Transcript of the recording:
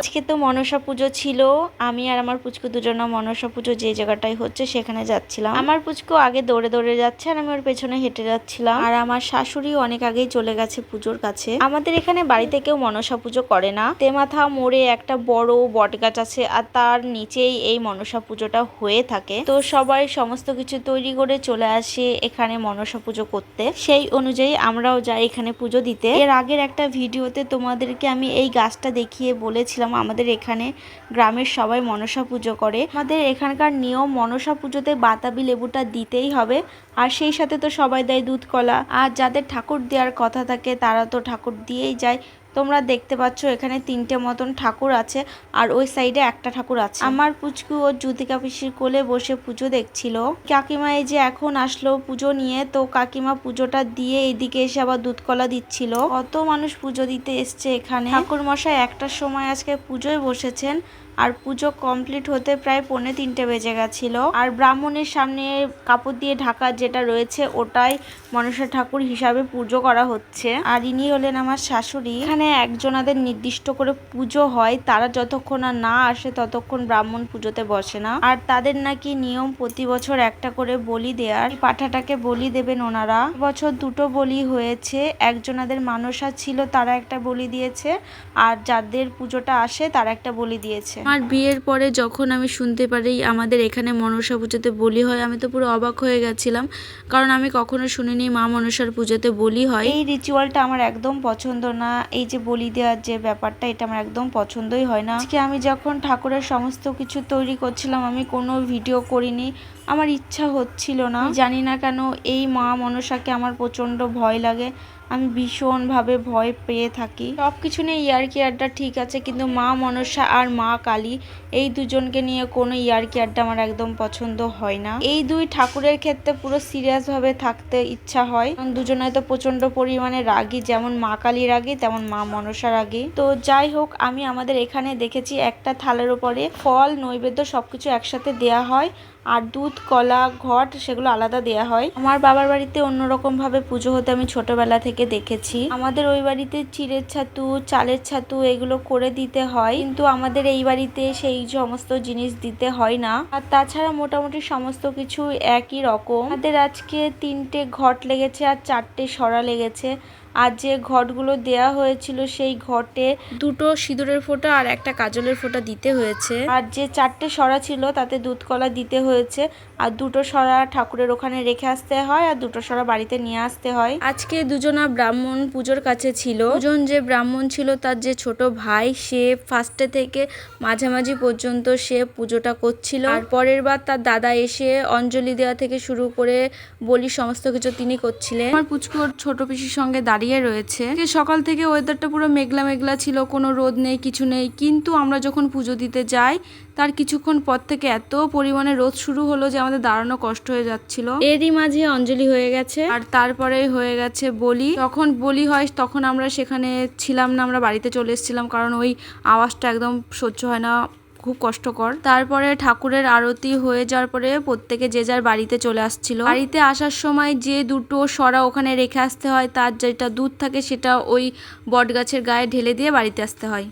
আজকে তো মনসা পুজো ছিল, আমি আর আমার পুচকু দুজনা মনসা পুজো যে জায়গাটায় হচ্ছে সেখানে যাচ্ছিলাম। আমার পুচকু আগে দৌড়ে দৌড়ে যাচ্ছে আর আমি ওর পেছনে হেঁটে যাচ্ছিলাম। আর আমার শাশুড়ি অনেক আগেই চলে গেছে পুজোর কাছে। আমাদের এখানে বাড়িতে কেউ মনসা পুজো করে না। তেমাথা মোড়ে একটা বড় বট গাছ আছে আর তার নিচেই এই মনসা পুজোটা হয়ে থাকে। তো সবাই সমস্ত কিছু তৈরি করে চলে আসে এখানে মনসা পুজো করতে। সেই অনুযায়ী আমরাও যাই এখানে পুজো দিতে। এর আগের একটা ভিডিওতে তোমাদেরকে আমি এই গাছটা দেখিয়ে বলেছিলাম আমাদের এখানে গ্রামের সবাই মনসা পুজো করে। আমাদের এখানকার নিয়ম মনসা পুজোতে বাতাবি লেবুটা দিতেই হবে, আর সেই সাথে তো সবাই দেয় দুধ কলা। আর যাদের ঠাকুর দেওয়ার কথা থাকে তারা তো ঠাকুর দিয়েই যায়। তোমরা দেখতে পাচ্ছ এখানে 3টে মতন ঠাকুর আছে আর ওই সাইডে একটা ঠাকুর আছে। আমার পুচকু ও জ্যোতিকা পিসির কোলে বসে পুজো দেখছিল। কাকিমা এই যে এখন আসলো পুজো নিয়ে, তো কাকিমা পুজোটা দিয়ে এদিকে এসে আবার দুধ কলা দিচ্ছিল। কত মানুষ পুজো দিতে এসছে এখানে। ঠাকুর মশাই 1টার সময় আজকে পুজোয় বসেছেন আর পুজো কমপ্লিট হতে প্রায় 2:45 বেজে গেছিল। আর ব্রাহ্মণের সামনে কাপড় দিয়ে ঢাকা যেটা রয়েছে ওটাই মনসা ঠাকুর হিসাবে পুজো করা হচ্ছে। আর ইনি হলেন আমার শাশুড়ি। এখানে একজনাদের নির্দিষ্ট করে পুজো হয়, তারা যতক্ষণ না আসে ততক্ষণ ব্রাহ্মণ পুজোতে বসে না। আর তাদের নাকি নিয়ম প্রতি বছর একটা করে বলি দেওয়ার। পাঠাটাকে বলি দেবেন ওনারা। বছর 2টো বলি হয়েছে। একজনাদের মানসা ছিল তারা একটা বলি দিয়েছে, আর যাদের পুজোটা আসে তারা একটা বলি দিয়েছে। আমার বিয়ের পরে যখন আমি শুনতে পারি আমাদের এখানে মনসা পুজোতে বলি হয়, আমি তো পুরো অবাক হয়ে গেছিলাম, কারণ আমি কখনো শুনিনি মা মনসার পুজোতে বলি হয়। এই রিচুয়ালটা আমার একদম পছন্দ না। এই যে বলি দেওয়ার যে ব্যাপারটা, এটা আমার একদম পছন্দই হয় না। আজকে আমি যখন ঠাকুরের সমস্ত কিছু তৈরি করছিলাম আমি কোনো ভিডিও করিনি, আমার ইচ্ছা হচ্ছিল না। জানি না কেন এই মা মনসাকে আমার প্রচন্ড ভয় লাগে। আমি ভীষণভাবে ভয় পেয়ে থাকি। সব কিছু নিয়ে ইয়ার্কি আড্ডা ঠিক আছে, কিন্তু মা মনসা আর মা কালী এই দুজনকে নিয়ে কোনো ইয়ার্কি আড্ডা আমার একদম পছন্দ হয় না। এই দুই ঠাকুরের ক্ষেত্রে পুরো সিরিয়াস ভাবে থাকতে ইচ্ছা হয়, কারণ দুজনে তো প্রচন্ড পরিমাণে রাগী, যেমন মা কালী রাগী তেমন মা মনসা রাগী। তো যাই হোক, আমি আমাদের এখানে দেখেছি একটা থালের উপরে ফল নৈবেদ্য সবকিছু একসাথে দেয়া হয়, আর দুধ কলা ঘট সেগুলো আলাদা দেয়া হয়। আমার বাবার বাড়িতে অন্যরকম ভাবে পুজো হতে আমি ছোটবেলা থেকে দেখেছি। আমাদের ওই বাড়িতে চিড়ের ছাতু চালের ছাতু এগুলো করে দিতে হয়, কিন্তু আমাদের এই বাড়িতে সেই সমস্ত জিনিস দিতে হয় না। আর তাছাড়া মোটামুটি সমস্ত কিছু একই রকম। আমাদের আজকে 3টে ঘট লেগেছে আর 4টে সরা লেগেছে। আর যে ঘটগুলো দেয়া হয়েছিল সেই ঘটে 2টো সিঁদুরের ফোঁটা আর একটা কাজলের ফোঁটা দিতে হয়েছে। আর যে 4টে সরা ছিল তাতে দুধ কলা দিতে হয়েছে। আর 2টো সরা ঠাকুরের ওখানে রেখে আসতে হয় আর 2টো সরা বাড়িতে নিয়ে আসতে হয়। আজকে দুজনা ব্রাহ্মণ পুজোর কাছে ছিল। দুজন যে ব্রাহ্মণ ছিল তার যে ছোট ভাই, সে ফার্স্টে থেকে মাঝামাঝি পর্যন্ত সে পুজোটা করছিল। আর পরের বার তার দাদা এসে অঞ্জলি দেওয়া থেকে শুরু করে বলি সমস্ত কিছু তিনি করছিলেন। আমার পুচকুর ছোট পিসির সঙ্গে দাঁড়িয়ে রয়েছে। সকাল থেকে ওয়েদারটা পুরো মেঘলা মেঘলা ছিল, কোনো রোদ নেই কিছু নেই, কিন্তু আমরা যখন পুজো দিতে যাই তার কিছুক্ষণ পর থেকে এত পরিমাণে রোদ শুরু হলো যে আমাদের দাঁড়ানো কষ্ট হয়ে যাচ্ছিল। এরই মাঝে অঞ্জলি হয়ে গেছে আর তারপরে হয়ে গেছে বলি। যখন বলি হয় তখন আমরা সেখানে ছিলাম না, আমরা বাড়িতে চলে এসেছিলাম, কারণ ওই আওয়াজটা একদম সহ্য হয় না, খুব কষ্টকর। তারপরে ঠাকুরের আরতি হয়ে যাওয়ার পরে প্রত্যেকে যে যার বাড়িতে চলে আসছিল। বাড়িতে আসার সময় যে 2টো সরা ওখানে রেখে আসতে হয়, তার যেটা দুধ থাকে সেটা ওই বট গাছের গায়ে ঢেলে দিয়ে বাড়িতে আসতে হয়।